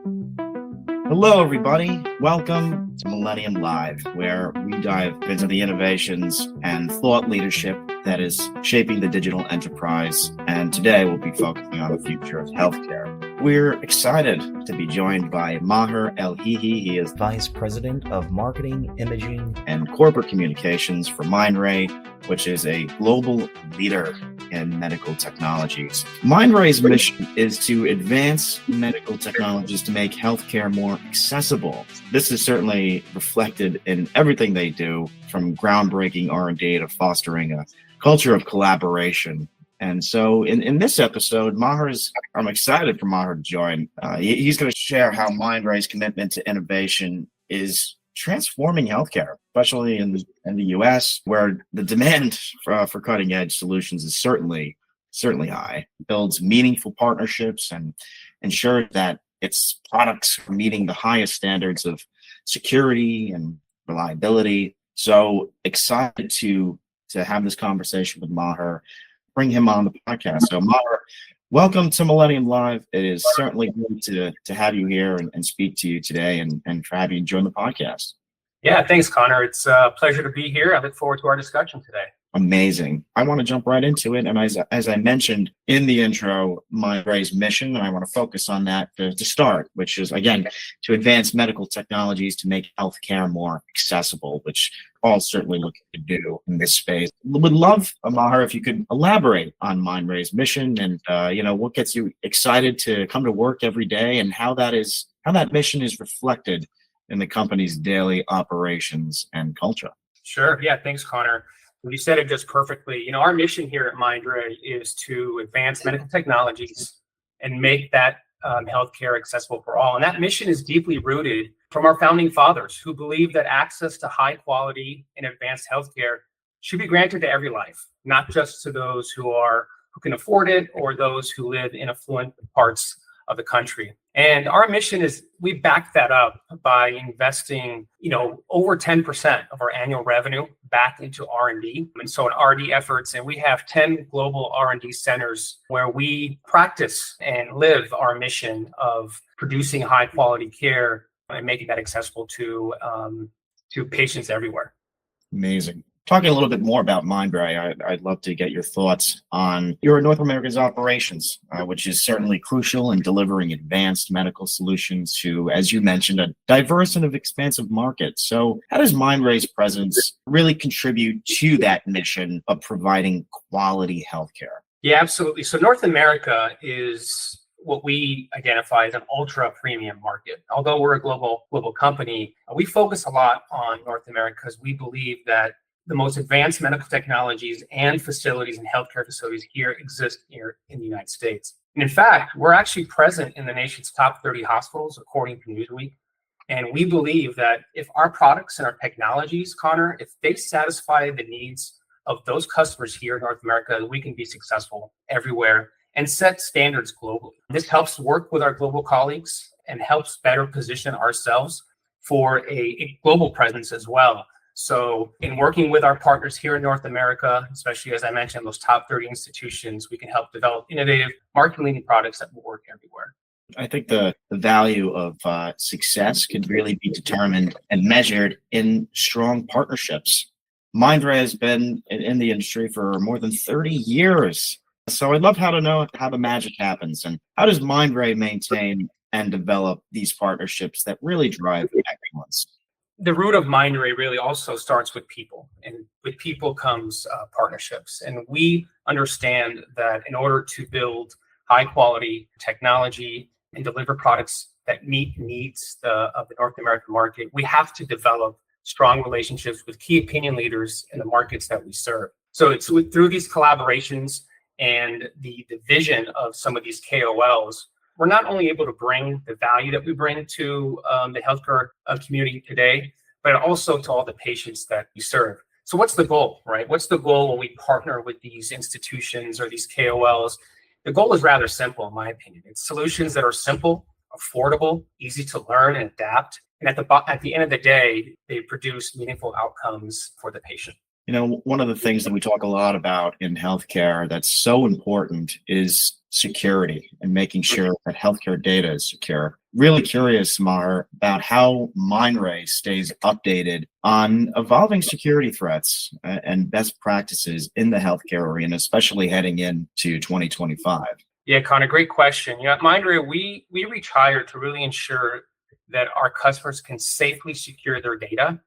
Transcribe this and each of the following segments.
Hello, everybody. Welcome to Millennium Live, where we dive into the innovations and thought leadership that is shaping the digital enterprise. And today we'll be focusing on the future of healthcare. We're excited to be joined by MaherElhihi. He is Vice President of Marketing, Imaging, and Corporate Communications for Mindray, which is a global leader in medical technologies. Mindray's mission is to advance medical technologies to make healthcare more accessible. This is certainly reflected in everything they do, from groundbreaking R&D to fostering a culture of collaboration. And so in this episode, I'm excited for Maher to join. He's going to share how Mindray's commitment to innovation is transforming healthcare, especially in the U.S., where the demand for cutting-edge solutions is certainly high. It builds meaningful partnerships and ensures that its products are meeting the highest standards of security and reliability. So excited to have this conversation with Maher, bring him on the podcast. So Maher, welcome to Millennium Live. It is certainly great to have you here and speak to you today and for having you join the podcast. Yeah, thanks, Connor. It's a pleasure to be here. I look forward to our discussion today. Amazing. I want to jump right into it. And as I mentioned in the intro, Mindray's mission, and I want to focus on that to start, which is, again, to advance medical technologies to make healthcare more accessible, which all certainly looking to do in this space. Would love, Maher, if you could elaborate on Mindray's mission and, what gets you excited to come to work every day and how that mission is reflected in the company's daily operations and culture. Sure. Yeah, thanks, Connor. You said it just perfectly. Our mission here at Mindray is to advance medical technologies and make that healthcare accessible for all. And that mission is deeply rooted from our founding fathers, who believe that access to high quality and advanced healthcare should be granted to every life, not just to those who can afford it or those who live in affluent parts of the country. And our mission is, we back that up by investing, over 10% of our annual revenue back into R&D. And so in R&D efforts, and we have 10 global R&D centers where we practice and live our mission of producing high quality care and making that accessible to patients everywhere. Amazing. Talking a little bit more about Mindray, I'd love to get your thoughts on your North America's operations, which is certainly crucial in delivering advanced medical solutions to, as you mentioned, a diverse and expansive market. So how does Mindray's presence really contribute to that mission of providing quality healthcare? Yeah, absolutely. So North America is what we identify as an ultra premium market. Although we're a global company, we focus a lot on North America because we believe that the most advanced medical technologies and facilities and healthcare facilities here exist here in the United States. And in fact, we're actually present in the nation's top 30 hospitals, according to Newsweek. And we believe that if our products and our technologies, Connor, if they satisfy the needs of those customers here in North America, we can be successful everywhere and set standards globally. This helps work with our global colleagues and helps better position ourselves for a global presence as well. So in working with our partners here in North America, especially as I mentioned, those top 30 institutions, we can help develop innovative market-leading products that will work everywhere. I think the value of success can really be determined and measured in strong partnerships. Mindray has been in the industry for more than 30 years. So I'd love to know how the magic happens and how does Mindray maintain and develop these partnerships that really drive excellence? The root of Mindray really also starts with people, and with people comes partnerships. And we understand that in order to build high quality technology and deliver products that meet needs of the North American market, we have to develop strong relationships with key opinion leaders in the markets that we serve. So it's through these collaborations and the vision of some of these KOLs, we're not only able to bring the value that we bring to the healthcare community today, but also to all the patients that we serve. So what's the goal, right? What's the goal when we partner with these institutions or these KOLs? The goal is rather simple, in my opinion. It's solutions that are simple, affordable, easy to learn and adapt. And at the end of the day, they produce meaningful outcomes for the patient. You know, one of the things that we talk a lot about in healthcare that's so important is security and making sure that healthcare data is secure. Really curious, Maher, about how Mindray stays updated on evolving security threats and best practices in the healthcare arena, especially heading into 2025. Yeah, Connor, great question. At Mindray, we reach higher to really ensure that our customers can safely secure their data,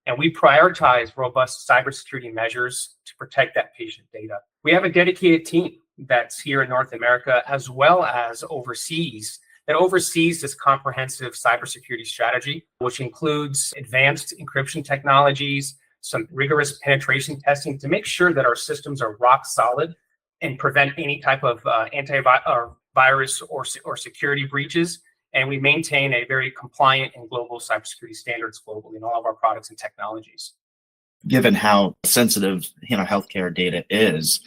and we prioritize robust cybersecurity measures to protect that patient data. We have a dedicated team that's here in North America as well as overseas that oversees this comprehensive cybersecurity strategy, which includes advanced encryption technologies, some rigorous penetration testing to make sure that our systems are rock solid and prevent any type of antivirus or security breaches. And we maintain a very compliant and global cybersecurity standards globally in all of our products and technologies. Given how sensitive, healthcare data is,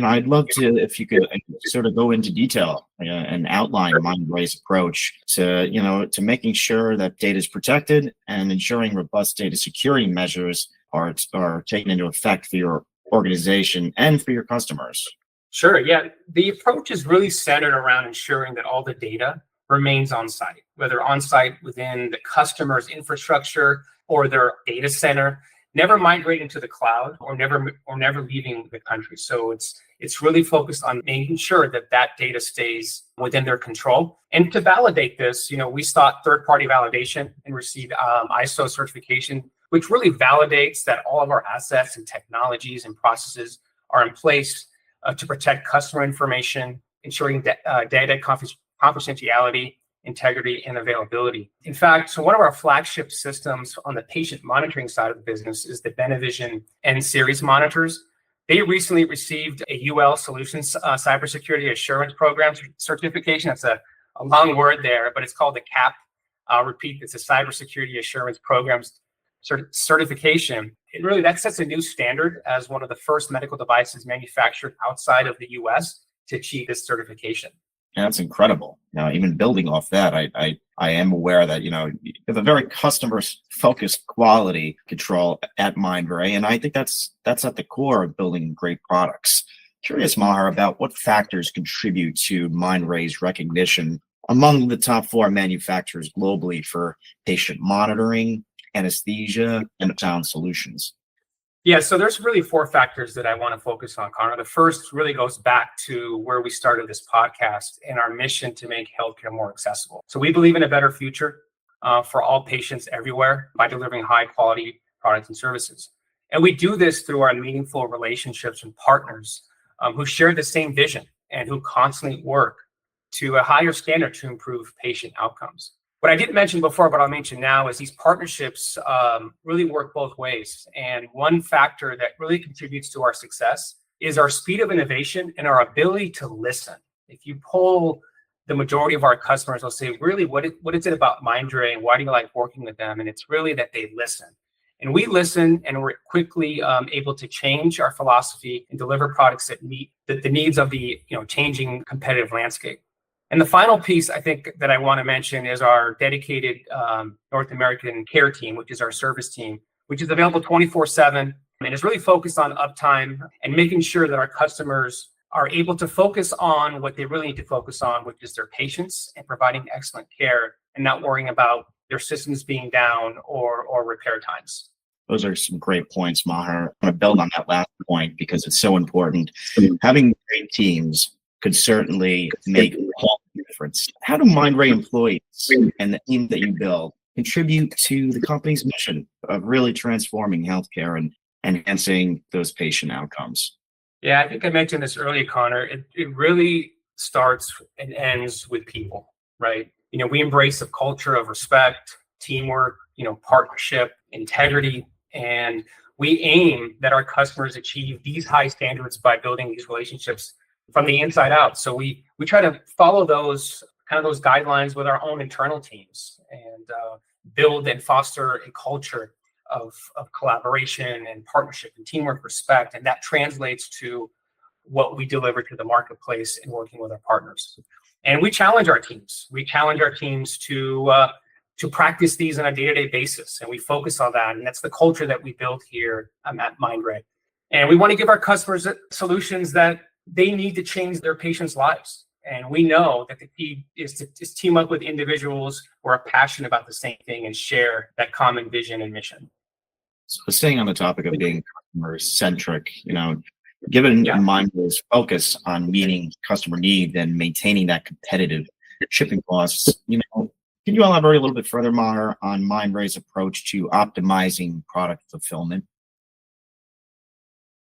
I'd love to, if you could sort of go into detail and outline Mindray's approach to making sure that data is protected and ensuring robust data security measures are taken into effect for your organization and for your customers. Sure. Yeah. The approach is really centered around ensuring that all the data remains on site, whether on site within the customer's infrastructure or their data center, never migrating to the cloud or never leaving the country. So it's really focused on making sure that data stays within their control. And to validate this, we sought third-party validation and received ISO certification, which really validates that all of our assets and technologies and processes are in place to protect customer information, ensuring data confidentiality, integrity, and availability. In fact, so one of our flagship systems on the patient monitoring side of the business is the Benevision N-Series monitors. They recently received a UL Solutions Cybersecurity Assurance Program certification. That's a long word there, but it's called the CAP. I'll repeat, it's a Cybersecurity Assurance Programs certification. That sets a new standard as one of the first medical devices manufactured outside of the US to achieve this certification. Yeah, that's incredible. Now, even building off that, I am aware that, you have a very customer-focused quality control at Mindray, and I think that's at the core of building great products. Curious, Maher, about what factors contribute to Mindray's recognition among the top 4 manufacturers globally for patient monitoring, anesthesia, and sound solutions. Yeah, so there's really 4 factors that I want to focus on, Connor. The first really goes back to where we started this podcast and our mission to make healthcare more accessible. So we believe in a better future for all patients everywhere by delivering high quality products and services. And we do this through our meaningful relationships and partners who share the same vision and who constantly work to a higher standard to improve patient outcomes. What I didn't mention before, but I'll mention now, is these partnerships really work both ways. And one factor that really contributes to our success is our speed of innovation and our ability to listen. If you poll the majority of our customers, they'll say, really, what is it about Mindray and why do you like working with them? And it's really that they listen. And we listen, and we're quickly able to change our philosophy and deliver products that meet the needs of the changing competitive landscape. And the final piece I think that I want to mention is our dedicated North American care team, which is our service team, which is available 24/7 and is really focused on uptime and making sure that our customers are able to focus on what they really need to focus on, which is their patients and providing excellent care and not worrying about their systems being down or repair times. Those are some great points, Maher. I'm going to build on that last point because it's so important. Having great teams could certainly make all the difference. How do Mindray employees and the team that you build contribute to the company's mission of really transforming healthcare and enhancing those patient outcomes? Yeah, I think I mentioned this earlier, Connor. It really starts and ends with people, right? We embrace a culture of respect, teamwork, partnership, integrity, and we aim that our customers achieve these high standards by building these relationships from the inside out. So we try to follow those guidelines with our own internal teams and build and foster a culture of collaboration and partnership and teamwork, respect, and that translates to what we deliver to the marketplace in working with our partners. And we challenge our teams. We challenge our teams to practice these on a day-to-day basis, and we focus on that. And that's the culture that we build here at Mindray. And we want to give our customers solutions that they need to change their patients' lives. And we know that the key is to just team up with individuals who are passionate about the same thing and share that common vision and mission. So staying on the topic of being customer centric, given Yeah. Mindray's focus on meeting customer need and maintaining that competitive shipping costs, can you elaborate a little bit further, Maher, on Mindray's approach to optimizing product fulfillment?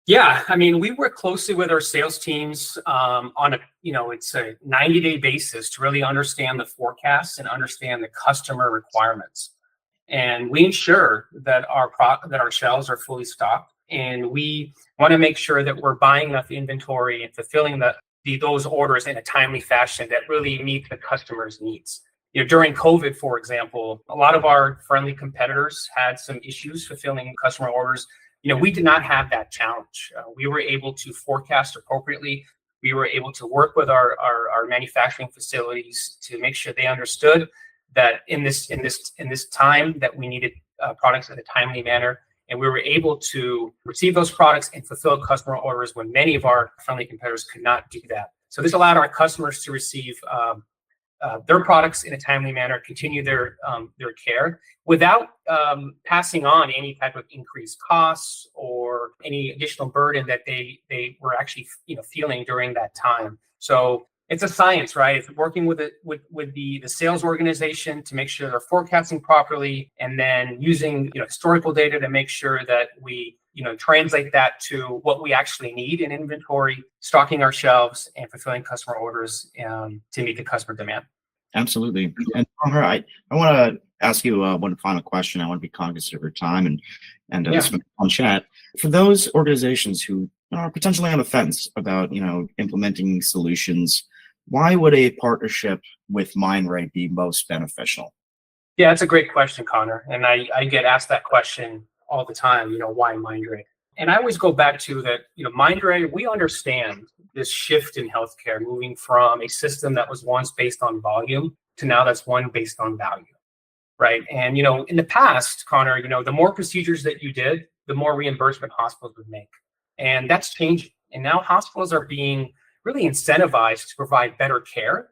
Yeah, I mean, we work closely with our sales teams on it's a 90-day basis to really understand the forecasts and understand the customer requirements. And we ensure that our shelves are fully stocked, and we want to make sure that we're buying enough inventory and fulfilling those orders in a timely fashion that really meet the customer's needs. During COVID, for example, a lot of our friendly competitors had some issues fulfilling customer orders. We did not have that challenge. We were able to forecast appropriately. We were able to work with our manufacturing facilities to make sure they understood that in this time that we needed products in a timely manner, and we were able to receive those products and fulfill customer orders when many of our friendly competitors could not do that. So this allowed our customers to receive their products in a timely manner, continue their care without passing on any type of increased costs or any additional burden that they were actually feeling during that time. So it's a science, right? It's working with the sales organization to make sure they're forecasting properly, and then using historical data to make sure that we translate that to what we actually need in inventory, stocking our shelves, and fulfilling customer orders to meet the customer demand. Absolutely. And Maher, I want to ask you one final question. I want to be cognizant of your time and this has been a fun chat. For those organizations who are potentially on the fence about implementing solutions, why would a partnership with Mindray be most beneficial? Yeah, that's a great question, Connor. And I get asked that question all the time, why Mindray? And I always go back to that, Mindray, we understand this shift in healthcare, moving from a system that was once based on volume to now that's one based on value, right? And, in the past, Connor, the more procedures that you did, the more reimbursement hospitals would make. And that's changing. And now hospitals are being really incentivized to provide better care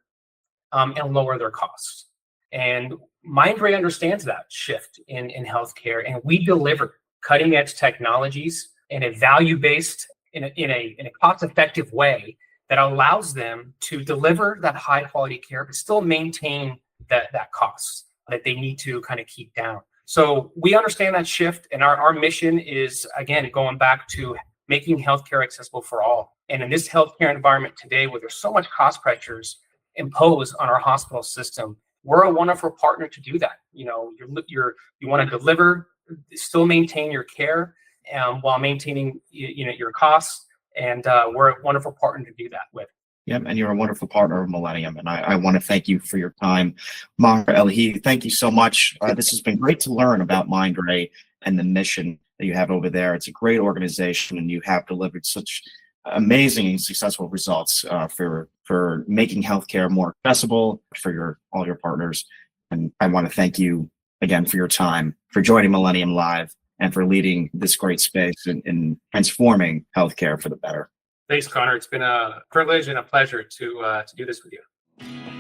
and lower their costs. And Mindray understands that shift in healthcare, and we deliver cutting edge technologies in a value-based, in a cost-effective way that allows them to deliver that high quality care, but still maintain that cost that they need to kind of keep down. So we understand that shift, and our mission is, again, going back to making healthcare accessible for all. And in this healthcare environment today, where there's so much cost pressures imposed on our hospital system, we're a wonderful partner to do that. You want to deliver, still maintain your care, while maintaining your costs, and we're a wonderful partner to do that with. Yep, and you're a wonderful partner of Millennium, and I want to thank you for your time. MaherElhihi, thank you so much. This has been great to learn about Mindray and the mission that you have over there. It's a great organization, and you have delivered such amazing and successful results for making healthcare more accessible for all your partners. And I want to thank you again for your time, for joining Millennium Live, and for leading this great space in transforming healthcare for the better. Thanks, Connor. It's been a privilege and a pleasure to do this with you.